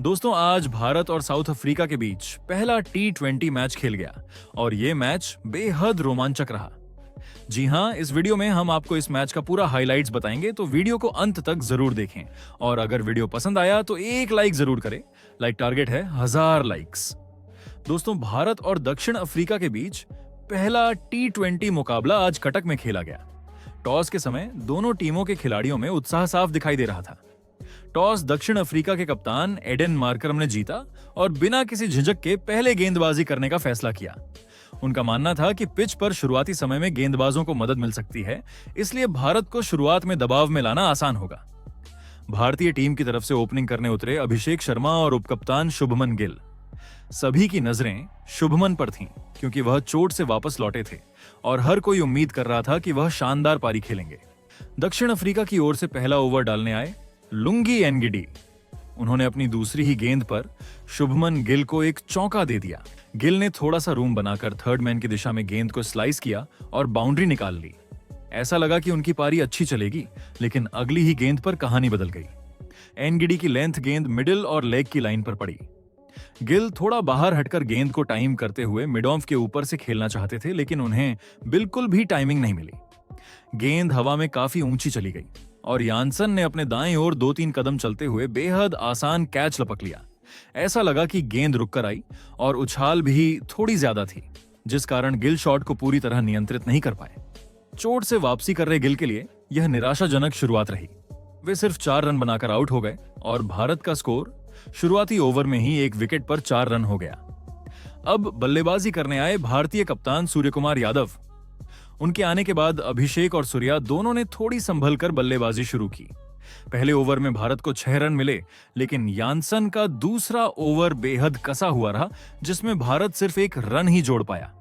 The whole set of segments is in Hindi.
दोस्तों, आज भारत और साउथ अफ्रीका के बीच पहला T20 मैच खेल गया और ये मैच बेहद रोमांचक रहा। जी हां, इस वीडियो में हम आपको इस मैच का पूरा हाइलाइट्स बताएंगे, तो वीडियो को अंत तक जरूर देखें। और अगर वीडियो पसंद आया तो एक लाइक जरूर करें। लाइक टारगेट है 1000 लाइक्स। दोस्तों, भारत और दक्षिण अफ्रीका के बीच पहला T20 मुकाबला आज कटक में खेला गया। टॉस के समय दोनों टीमों के खिलाड़ियों में उत्साह साफ दिखाई दे रहा था। टॉस दक्षिण अफ्रीका के कप्तान एडेन मार्करम ने जीता और बिना किसी झिझक के पहले गेंदबाजी करने का फैसला किया। उनका मानना था कि पिच पर शुरुआती समय में गेंदबाजों को मदद मिल सकती है, इसलिए भारत को शुरुआत में दबाव में लाना आसान होगा। भारतीय टीम की तरफ से ओपनिंग करने उतरे अभिषेक शर्मा और उपकप्तान शुभमन गिल। सभी की नजरें शुभमन पर थीं, क्योंकि वह चोट से वापस लौटे थे और हर कोई उम्मीद कर रहा था कि वह शानदार पारी खेलेंगे। दक्षिण अफ्रीका की ओर से पहला ओवर डालने आए लुंगी एनगिडी। उन्होंने अपनी दूसरी ही गेंद पर शुभमन गिल को एक चौका दे दिया। गिल ने थोड़ा सा रूम बनाकर थर्ड मैन की दिशा में गेंद को स्लाइस किया और बाउंड्री निकाल ली। ऐसा लगा कि उनकी पारी अच्छी चलेगी, लेकिन अगली ही गेंद पर कहानी बदल गई। एनगिडी की लेंथ गेंद मिडिल और लेग की लाइन पर पड़ी। गिल थोड़ा बाहर हटकर गेंद को टाइम करते हुए मिड ऑफ के ऊपर से खेलना चाहते थे, लेकिन उन्हें बिल्कुल भी टाइमिंग नहीं मिली। गेंद हवा में काफी ऊंची चली गई और यानसन ने अपने दाएं ओर 2-3 कदम चलते हुए बेहद आसान कैच लपक लिया। ऐसा लगा कि गेंद रुककर आई और उछाल भी थोड़ी ज्यादा थी, जिस कारण गिल शॉट को पूरी तरह नियंत्रित नहीं कर पाए। चोट से वापसी कर रहे गिल के लिए यह निराशाजनक शुरुआत रही। वे सिर्फ 4 रन बनाकर आउट हो गए और भारत का स्कोर शुरुआती ओवर में ही 1 विकेट पर 4 रन हो गया। अब बल्लेबाजी करने आए भारतीय कप्तान सूर्यकुमार यादव। उनके आने के बाद अभिषेक और सूर्या दोनों ने थोड़ी संभल कर बल्लेबाजी शुरू की। पहले ओवर में भारत को 6 रन मिले, लेकिन यानसन का दूसरा ओवर बेहद कसा हुआ रहा, जिसमें भारत सिर्फ 1 रन ही जोड़ पाया।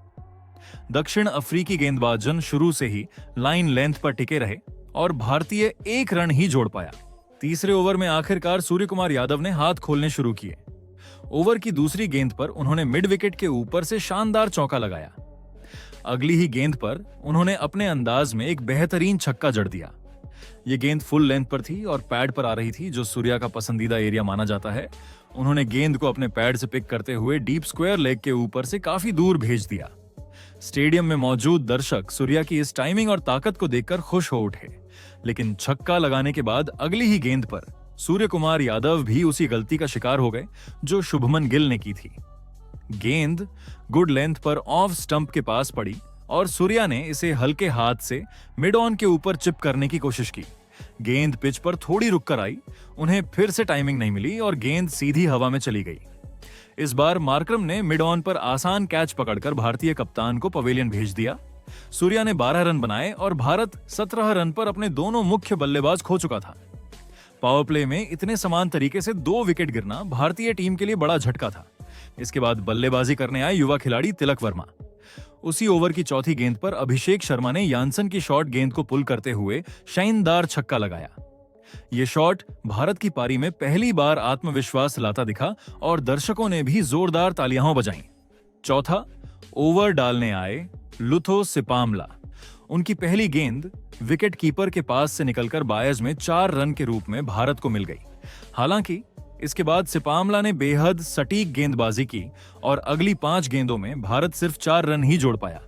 दक्षिण अफ्रीकी गेंदबाजन शुरू से ही लाइन लेंथ पर टिके रहे और भारतीय 1 रन ही जोड़ पाया। तीसरे ओवर में आखिरकार सूर्यकुमार यादव ने हाथ खोलने शुरू किए। ओवर की दूसरी गेंद पर उन्होंने मिड विकेट के ऊपर से शानदार चौका लगाया। अगली ही गेंद पर उन्होंने अपने अंदाज में एक बेहतरीन छक्का जड़ दिया। यह गेंद फुल लेंथ पर थी और पैड पर आ रही थी, जो सूर्या का पसंदीदा एरिया माना जाता है। उन्होंने गेंद को अपने पैड से पिक करते हुए डीप स्क्वायर लेग के ऊपर से काफी दूर भेज दिया। स्टेडियम में मौजूद दर्शक सूर्या की इस टाइमिंग और ताकत को देखकर खुश हो उठे, लेकिन छक्का लगाने के बाद अगली ही गेंद पर सूर्यकुमार यादव भी उसी गलती का शिकार हो गए जो शुभमन गिल ने की थी। गेंद गुड लेंथ पर ऑफ स्टंप के पास पड़ी और सूर्या ने इसे हल्के हाथ से मिड ऑन के ऊपर चिप करने की कोशिश की। गेंद पिच पर थोड़ी रुककर आई, उन्हें फिर से टाइमिंग नहीं मिली और गेंद सीधी हवा में चली गई। इस बार मार्करम ने मिड ऑन पर आसान कैच पकड़कर भारतीय कप्तान को पवेलियन भेज दिया। सूर्या ने 12 रन बनाए और भारत 17 रन पर अपने दोनों मुख्य बल्लेबाज खो चुका था। पावर प्ले में इतने समान तरीके से 2 विकेट गिरना भारतीय टीम के लिए बड़ा झटका था। इसके बाद बल्लेबाजी करने आए युवा खिलाड़ी तिलक वर्मा। उसी ओवर की चौथी गेंद पर अभिषेक शर्मा ने यानसन की शॉर्ट गेंद को पुल करते हुए शानदार छक्का लगाया। यह शॉट भारत की पारी में पहली बार आत्मविश्वास लाता दिखा और दर्शकों ने भी जोरदार तालियां बजाईं। चौथा ओवर डालने आए लुथो सिपामला। उनकी पहली गेंद विकेट कीपर के पास से निकलकर बायज में 4 रन के रूप में भारत को मिल गई। हालांकि इसके बाद सिपामला ने बेहद सटीक गेंदबाजी की और अगली 5 गेंदों में भारत सिर्फ 4 रन ही जोड़ पाया।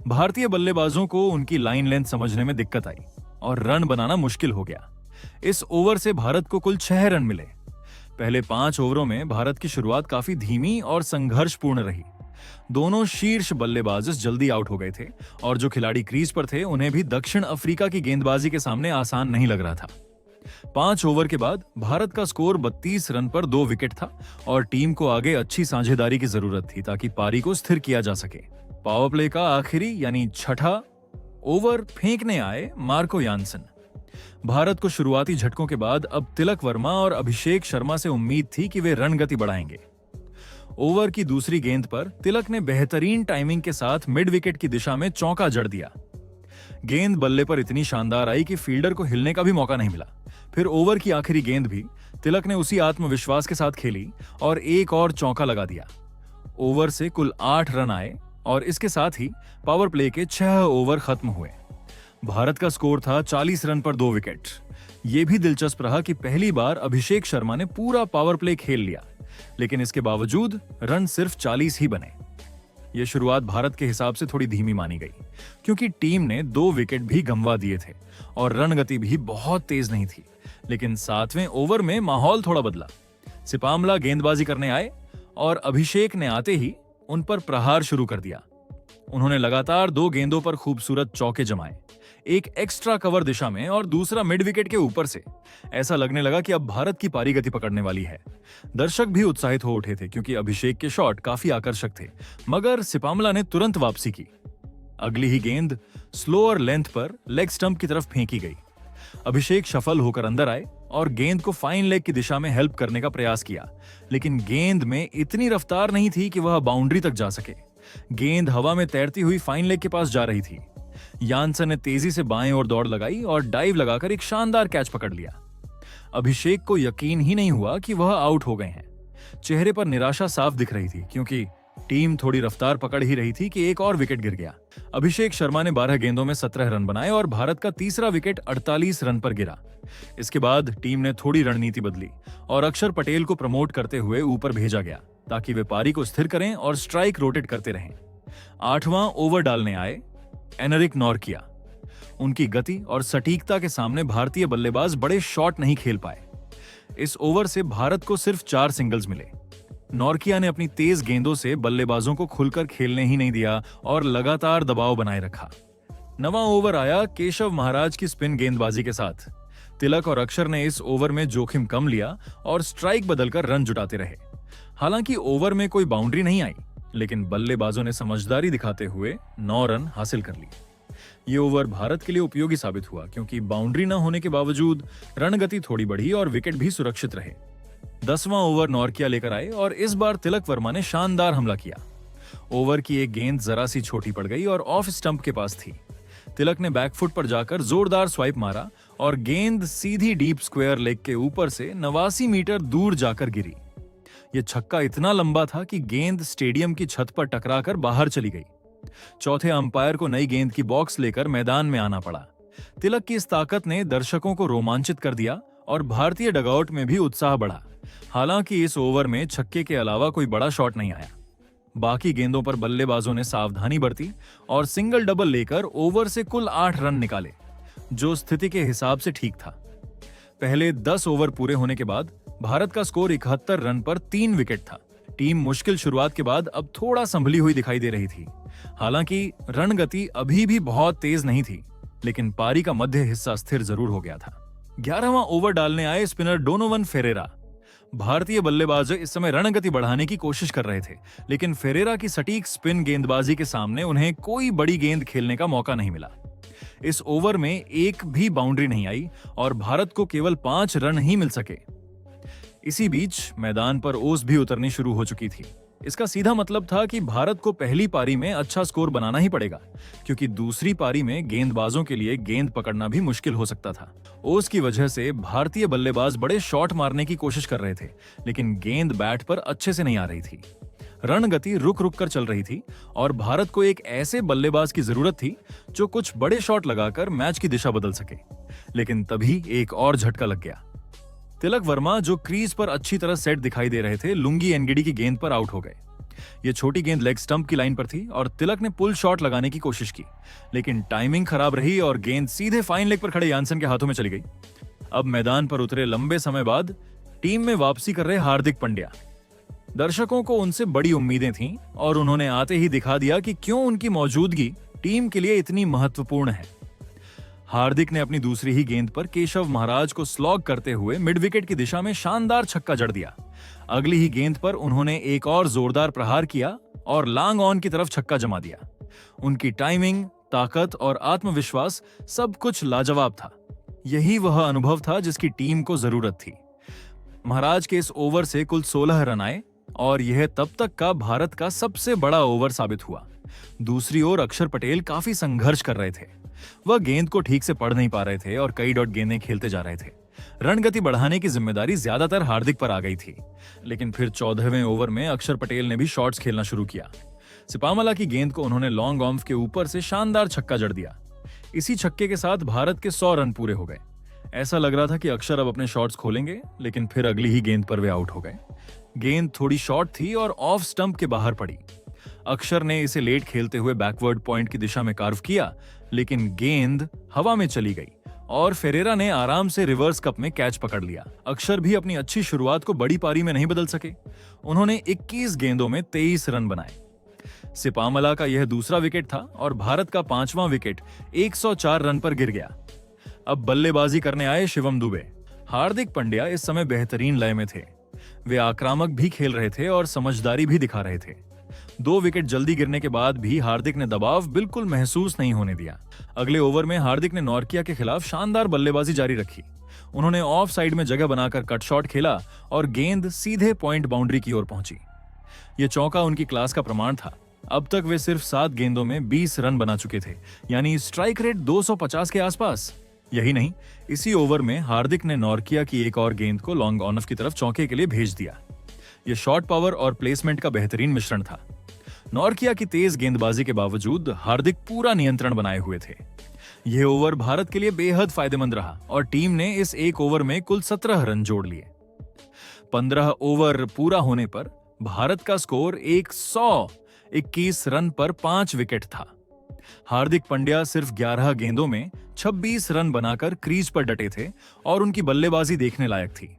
भारतीय बल्लेबाजों को उनकी लाइन लेंथ समझने में दिक्कत आई और रन बनाना मुश्किल हो गया। इस ओवर से भारत को कुल 6 रन मिले। पहले 5 ओवरों में भारत की शुरुआत काफी धीमी और संघर्षपूर्ण रही। दोनों शीर्ष बल्लेबाज जल्दी आउट हो गए थे और जो खिलाड़ी क्रीज पर थे उन्हें भी दक्षिण अफ्रीका की गेंदबाजी के सामने आसान नहीं लग रहा था। 5 ओवर के बाद भारत का स्कोर 32 रन पर 2 विकेट था और टीम को आगे अच्छी साझेदारी की जरूरत थी ताकि पारी को स्थिर किया जा सके। पावर प्ले का आखिरी यानी छठा ओवर फेंकने आए मार्को यानसन। भारत को शुरुआती झटकों के बाद अब तिलक वर्मा और अभिषेक शर्मा से उम्मीद थी कि वे रन गति बढ़ाएंगे। ओवर की दूसरी गेंद पर तिलक ने बेहतरीन टाइमिंग के साथ मिड विकेट की दिशा में चौका जड़ दिया। गेंद बल्ले पर इतनी शानदार आई कि फील्डर को हिलने का भी मौका नहीं मिला। फिर ओवर की आखिरी गेंद भी तिलक ने उसी आत्मविश्वास के साथ खेली और एक और चौका लगा दिया। ओवर से कुल 8 रन आए और इसके साथ ही पावर प्ले के 6 ओवर खत्म हुए। भारत का स्कोर था 40 रन पर 2 विकेट। यह भी दिलचस्प रहा कि पहली बार अभिषेक शर्मा ने पूरा पावर प्ले खेल लिया, लेकिन इसके बावजूद रन सिर्फ 40 ही बने। यह शुरुआत भारत के हिसाब से थोड़ी धीमी मानी गई, क्योंकि टीम ने 2 विकेट भी गंवा दिए थे और रन गति भी बहुत तेज नहीं थी। लेकिन 7वें ओवर में माहौल थोड़ा बदला। सिपामला गेंदबाजी करने आए और अभिषेक ने आते ही उन पर प्रहार शुरू कर दिया। उन्होंने लगातार 2 गेंदों पर खूबसूरत चौके जमाए, एक एक्स्ट्रा कवर दिशा में और दूसरा मिड विकेट के ऊपर से। ऐसा लगने लगा कि अब भारत की पारी गति पकड़ने वाली है। दर्शक भी उत्साहित हो उठे थे, क्योंकि अभिषेक के शॉट काफी आकर्षक थे। मगर सिपामला ने तुरंत वापसी की। अगली ही गेंद स्लोअर लेंथ पर लेग स्टंप की तरफ फेंकी गई। अभिषेक सफल होकर अंदर आए और गेंद को फाइन लेग की दिशा में हेल्प करने का प्रयास किया, लेकिन गेंद में इतनी रफ्तार नहीं थी कि वह बाउंड्री तक जा सके। गेंद हवा में तैरती हुई फाइन लेग के पास जा रही थी। यानसन ने तेजी से बाएं ओर दौड़ लगाई और डाइव लगाकर एक शानदार कैच पकड़ लिया। अभिषेक को यकीन ही नहीं हुआ कि वह आउट हो गए हैं। चेहरे पर निराशा साफ दिख रही थी, क्योंकि टीम थोड़ी रफ्तार पकड़ ही रही थी कि एक और विकेट गिर गया। अभिषेक शर्मा ने 12 गेंदों में 17 रन बनाए और भारत का तीसरा विकेट 48 रन पर गिरा। इसके बाद टीम ने थोड़ी रणनीति बदली और अक्षर पटेल को प्रमोट करते हुए ऊपर भेजा गया, ताकि वे पारी को स्थिर करें और स्ट्राइक रोटेट करते रहें। 8वां ओवर डालने आए एनरिक नॉर्किया। उनकी गति और सटीकता के सामने भारतीय बल्लेबाज बड़े शॉट नहीं खेल पाए। इस ओवर से भारत को सिर्फ 4 सिंगल्स मिले। नॉर्किया ने अपनी तेज गेंदों से बल्लेबाजों को खुलकर खेलने ही नहीं दिया और लगातार दबाव बनाए रखा। 9वां ओवर आया केशव महाराज की स्पिन गेंदबाजी के साथ। तिलक और अक्षर ने इस ओवर में जोखिम कम लिया और स्ट्राइक बदलकर रन जुटाते रहे। हालांकि ओवर में कोई बाउंड्री नहीं आई, लेकिन बल्लेबाजों ने समझदारी दिखाते हुए 9 रन हासिल कर लिए। ये ओवर भारत के लिए उपयोगी साबित हुआ, क्योंकि बाउंड्री न होने के बावजूद रन गति थोड़ी बढ़ी और विकेट भी सुरक्षित रहे। 10वां ओवर नॉर्किया लेकर आए और इस बार तिलक वर्मा ने शानदार हमला किया। ओवर की एक गेंद जरा सी छोटी पड़ गई और ऑफ स्टंप के पास थी। तिलक ने बैकफुट पर जाकर जोरदार स्वाइप मारा और गेंद सीधी डीप स्क्वायर लेग के ऊपर से 89 मीटर दूर जाकर गिरी। यह छक्का इतना लंबा था कि गेंद स्टेडियम की छत पर टकराकर बाहर चली गई। चौथे अंपायर को नई गेंद की बॉक्स लेकर मैदान में आना पड़ा। तिलक की इस ताकत ने दर्शकों को रोमांचित कर दिया और भारतीय डगआउट में भी उत्साह बढ़ा। हालांकि इस ओवर में छक्के के अलावा कोई बड़ा शॉट नहीं आया। बाकी गेंदों पर बल्लेबाजों ने सावधानी बरती और सिंगल डबल लेकर ओवर से कुल 8 रन निकाले, जो स्थिति के हिसाब से ठीक था। पहले 10 ओवर पूरे होने के बाद भारत का स्कोर 71 रन पर 3 विकेट था। टीम मुश्किल शुरुआत के बाद अब थोड़ा संभली हुई दिखाई दे रही थी। हालांकि रन गति अभी भी बहुत तेज नहीं थी, लेकिन पारी का मध्य हिस्सा स्थिर जरूर हो गया था। 11वां ओवर डालने आए स्पिनर डोनोवन फेरेरा। भारतीय बल्लेबाज इस समय रन गति बढ़ाने की कोशिश कर रहे थे, लेकिन फेरेरा की सटीक स्पिन गेंदबाजी के सामने उन्हें कोई बड़ी गेंद खेलने का मौका नहीं मिला। इस ओवर में एक भी बाउंड्री नहीं आई और भारत को केवल 5 रन ही मिल सके। इसी बीच मैदान पर ओस भी उतरनी शुरू हो चुकी थी। इसका सीधा मतलब था कि भारत को पहली पारी में अच्छा स्कोर बनाना ही पड़ेगा, क्योंकि दूसरी पारी में गेंदबाजों के लिए गेंद पकड़ना भी मुश्किल हो सकता था। ओस की वजह से भारतीय बल्लेबाज बड़े शॉट मारने की कोशिश कर रहे थे, लेकिन गेंद बैट पर अच्छे से नहीं आ रही थी। रन गति रुक रुक कर चल रही थी और भारत को एक ऐसे बल्लेबाज की जरूरत थी जो कुछ बड़े शॉट लगाकर मैच की दिशा बदल सके। लेकिन तभी एक और झटका लग गया। तिलक वर्मा, जो क्रीज पर अच्छी तरह सेट दिखाई दे रहे थे, लुंगी एनगिडी की गेंद पर आउट हो गए। यह छोटी गेंद लेग स्टंप की लाइन पर थी और तिलक ने पुल शॉट लगाने की कोशिश की, लेकिन टाइमिंग खराब रही और गेंद सीधे फाइन लेग पर खड़े यानसन के हाथों में चली गई। अब मैदान पर उतरे लंबे समय बाद टीम में वापसी कर रहे हार्दिक पांड्या। दर्शकों को उनसे बड़ी उम्मीदें थीं और उन्होंने आते ही दिखा दिया कि क्यों उनकी मौजूदगी टीम के लिए इतनी महत्वपूर्ण है। हार्दिक ने अपनी दूसरी ही गेंद पर केशव महाराज को स्लॉग करते हुए मिड विकेट की दिशा में शानदार छक्का जड़ दिया। अगली ही गेंद पर उन्होंने एक और जोरदार प्रहार किया और लॉन्ग ऑन की तरफ छक्का जमा दिया। उनकी टाइमिंग, ताकत और आत्मविश्वास सब कुछ लाजवाब था। यही वह अनुभव था जिसकी टीम को जरूरत थी। महाराज के इस ओवर से कुल 16 रन आए और यह तब तक का भारत का सबसे बड़ा ओवर साबित हुआ। दूसरी ओर अक्षर पटेल काफी संघर्ष कर रहे थे। वह गेंद को ठीक से पढ़ नहीं पा रहे थे और कई डॉट गेंदें खेलते जा रहे थे। रन गति बढ़ाने की जिम्मेदारी ज्यादातर हार्दिक पर आ गई थी, लेकिन फिर 14वें ओवर में अक्षर पटेल ने भी शॉट्स खेलना शुरू किया। सिपामला की गेंद को उन्होंने लॉन्ग ऑफ के ऊपर से शानदार छक्का जड़ दिया। इसी छक्के के साथ भारत के 100 रन पूरे हो गए। ऐसा लग रहा था कि अक्षर अब अपने शॉट्स खोलेंगे, लेकिन फिर अगली ही गेंद पर वे आउट हो गए। गेंद थोड़ी शॉर्ट थी और ऑफ स्टंप के बाहर पड़ी। अक्षर ने इसे लेट खेलते हुए बैकवर्ड पॉइंट की दिशा में कार्व किया, लेकिन गेंद हवा में चली गई और फेरेरा ने आराम से रिवर्स कप में कैच पकड़ लिया। अक्षर भी अपनी अच्छी शुरुआत को बड़ी पारी में नहीं बदल सके। उन्होंने 21 गेंदों में 23 रन बनाए। सिपामला का यह दूसरा विकेट था और भारत का 5वां विकेट 104 रन पर गिर गया। अब बल्लेबाजी करने आए शिवम दुबे। हार्दिक पांड्या इस समय बेहतरीन लय में थे। वे आक्रामक भी खेल रहे थे और समझदारी भी दिखा रहे थे। 2 विकेट जल्दी गिरने के बाद भी हार्दिक ने दबाव बिल्कुल महसूस नहीं होने दिया। अगले ओवर में हार्दिक ने नॉर्किया के खिलाफ शानदार बल्लेबाजी जारी रखी। उन्होंने ऑफ साइड में जगह बनाकर कट शॉट खेला और गेंद सीधे पॉइंट बाउंड्री की ओर पहुंची। यह चौका उनकी क्लास का प्रमाण था। अब तक वे सिर्फ 7 गेंदों में 20 रन बना चुके थे, यानी स्ट्राइक रेट 250 के आसपास। यही नहीं, इसी ओवर में हार्दिक ने नॉर्किया की एक और गेंद को लॉन्ग ऑन ऑफ की तरफ चौके के लिए भेज दिया। यह शॉट पावर और प्लेसमेंट का बेहतरीन मिश्रण था। नॉर्किया की तेज गेंदबाजी के बावजूद हार्दिक पूरा नियंत्रण बनाए हुए थे। यह ओवर भारत के लिए बेहद फायदेमंद रहा और टीम ने इस एक ओवर में कुल 17 रन जोड़ लिए। 15 ओवर पूरा होने पर भारत का स्कोर 121 रन पर 5 विकेट था। हार्दिक पांड्या सिर्फ 11 गेंदों में 26 रन बनाकर क्रीज पर डटे थे और उनकी बल्लेबाजी देखने लायक थी।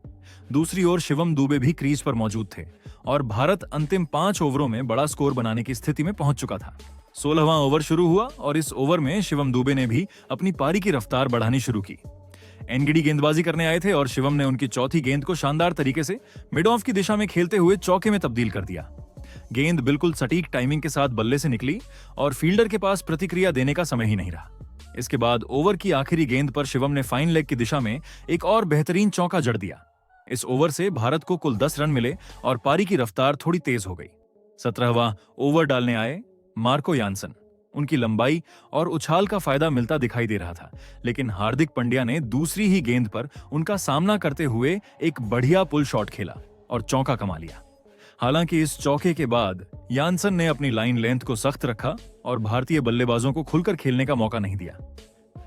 दूसरी ओर शिवम दुबे भी क्रीज पर मौजूद थे और भारत अंतिम 5 ओवरों में बड़ा स्कोर बनाने की स्थिति में पहुंच चुका था। 16वां ओवर शुरू हुआ और इस ओवर में शिवम दुबे ने भी अपनी पारी की रफ्तार बढ़ानी शुरू की। एनगिडी गेंदबाजी करने आए थे और शिवम ने उनकी चौथी गेंद को शानदार तरीके से मिड ऑफ की दिशा में खेलते हुए चौके में तब्दील कर दिया। गेंद बिल्कुल सटीक टाइमिंग के साथ बल्ले से निकली और फील्डर के पास प्रतिक्रिया देने का समय ही नहीं रहा। इसके बाद ओवर की आखिरी गेंद पर शिवम ने फाइन लेग की दिशा में एक और बेहतरीन चौका जड़ दिया। इस ओवर से भारत को कुल 10 रन मिले और पारी की रफ्तार थोड़ी तेज हो गई। 17वां ओवर डालने आए मार्को यानसन। उनकी लंबाई और उछाल का फायदा मिलता दिखाई दे रहा था, लेकिन हार्दिक पांड्या ने दूसरी ही गेंद पर उनका सामना करते हुए एक बढ़िया पुल शॉट खेला और चौका कमा लिया। हालांकि इस चौके के बाद यानसन ने अपनी लाइन लेंथ को सख्त रखा और भारतीय बल्लेबाजों को खुलकर खेलने का मौका नहीं दिया।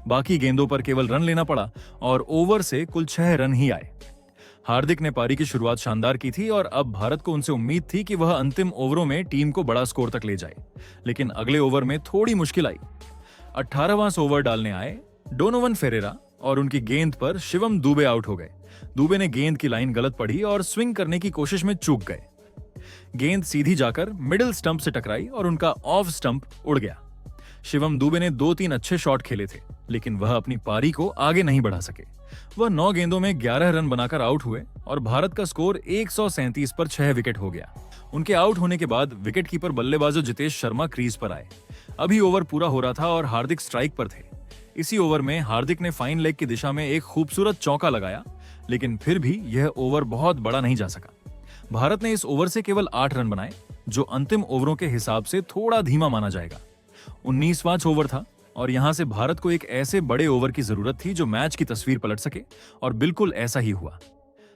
बाकी गेंदों पर केवल रन लेना पड़ा और ओवर से कुल 6 रन ही आए। हार्दिक ने पारी की शुरुआत शानदार की थी और अब भारत को उनसे उम्मीद थी कि वह अंतिम ओवरों में टीम को बड़ा स्कोर तक ले जाए, लेकिन अगले ओवर में थोड़ी मुश्किल आई। 18वां ओवर डालने आए डोनोवन फेरेरा और उनकी गेंद पर शिवम दुबे आउट हो गए। दुबे ने गेंद की लाइन गलत पढ़ी और स्विंग करने की कोशिश में चूक गए। गेंद सीधी जाकर मिडिल स्टंप से टकराई और उनका ऑफ स्टंप उड़ गया। शिवम दुबे ने 2-3 अच्छे शॉट खेले थे, लेकिन वह अपनी पारी को आगे नहीं बढ़ा सके। वह 9 गेंदों में 11 रन बनाकर आउट हुए और भारत का स्कोर 137 पर 6 विकेट हो गया। उनके आउट होने के बाद विकेटकीपर बल्लेबाज जितेश शर्मा क्रीज पर आए। अभी ओवर पूरा हो रहा था और हार्दिक स्ट्राइक पर थे। इसी ओवर में हार्दिक ने फाइन लेग की दिशा में एक खूबसूरत चौका लगाया, लेकिन फिर भी यह ओवर बहुत बड़ा नहीं जा सका। भारत ने इस ओवर से केवल 8 रन बनाए, जो अंतिम ओवरों के हिसाब से थोड़ा धीमा माना जाएगा। 19वां ओवर था और यहां से भारत को एक ऐसे बड़े ओवर की जरूरत थी जो मैच की तस्वीर पलट सके, और बिल्कुल ऐसा ही हुआ।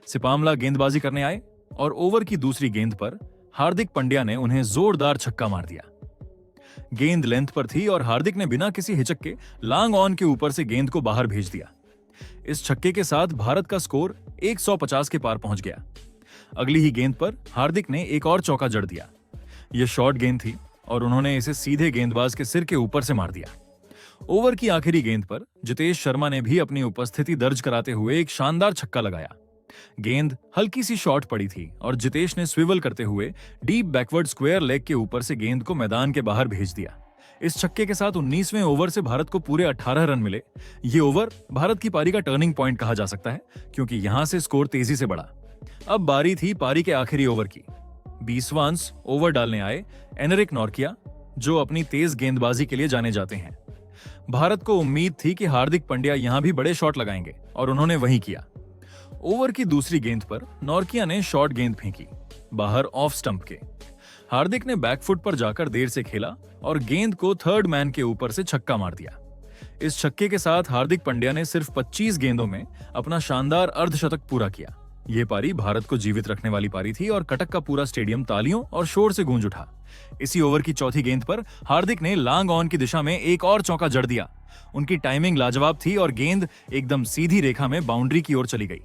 सिपामला गेंदबाजी करने आए और ओवर की दूसरी गेंद पर हार्दिक पांड्या ने उन्हें जोरदार छक्का मार दिया। गेंद लेंथ पर थी और हार्दिक ने बिना किसी हिचक के लॉन्ग ऑन के ऊपर से गेंद को बाहर भेज दिया। इस छक्के के साथ भारत का स्कोर 150 के पार पहुंच गया। अगली ही गेंद पर हार्दिक ने एक और चौका जड़ दिया। यह शॉर्ट गेंद थी और उन्होंने इसे सीधे गेंदबाज के सिर के ऊपर से मार दिया। ओवर की आखिरी गेंद पर जितेश शर्मा ने भी अपनी उपस्थिति दर्ज कराते हुए एक शानदार छक्का लगाया। गेंद हल्की सी शॉर्ट पड़ी थी और जितेश ने स्विवल करते हुए डीप बैकवर्ड स्क्वायर लेग के ऊपर से गेंद को मैदान के बाहर भेज दिया। इस छक्के के साथ 19वें ओवर से भारत को पूरे 18 रन मिले। ये ओवर भारत की पारी का टर्निंग पॉइंट कहा जा सकता है, क्योंकि यहां से स्कोर तेजी से बढ़ा। अब बारी थी पारी के आखिरी ओवर की। 20वां ओवर डालने आए एनरिक नॉर्किया, जो अपनी तेज गेंदबाजी के लिए जाने जाते हैं। भारत को उम्मीद थी कि हार्दिक पांड्या यहां भी बड़े शॉट लगाएंगे और उन्होंने वही किया। ओवर की दूसरी गेंद पर नॉर्किया ने शॉर्ट गेंद फेंकी, बाहर ऑफ स्टंप के। हार्दिक ने बैकफुट पर जाकर देर से खेला और गेंद को थर्ड मैन के ऊपर से छक्का मार दिया। इस छक्के के साथ हार्दिक पांड्या ने सिर्फ 25 गेंदों में अपना शानदार अर्धशतक पूरा किया। ये पारी भारत को जीवित रखने वाली पारी थी और कटक का पूरा स्टेडियम तालियों और शोर से गूंज उठा। इसी ओवर की चौथी गेंद पर हार्दिक ने लॉन्ग ऑन की दिशा में एक और चौका जड़ दिया। उनकी टाइमिंग लाजवाब थी और गेंद एकदम सीधी रेखा में बाउंड्री की ओर चली गई।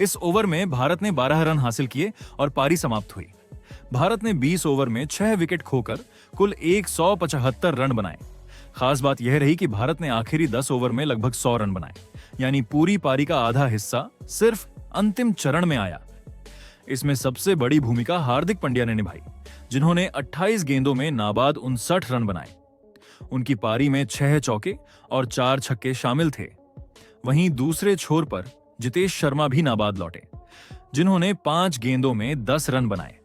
इस ओवर में भारत ने 12 रन हासिल किए और पारी समाप्त हुई। भारत ने 20 ओवर में 6 विकेट खोकर कुल 175 रन बनाए। खास बात यह रही कि भारत ने आखिरी 10 ओवर में लगभग 100 रन बनाए, यानी पूरी पारी का आधा हिस्सा सिर्फ अंतिम चरण में आया। इसमें सबसे बड़ी भूमिका हार्दिक पांड्या ने निभाई, जिन्होंने 28 गेंदों में नाबाद 59 रन बनाए। उनकी पारी में 6 चौके और 4 छक्के शामिल थे। वहीं दूसरे छोर पर जितेश शर्मा भी नाबाद लौटे, जिन्होंने 5 गेंदों में 10 रन बनाए।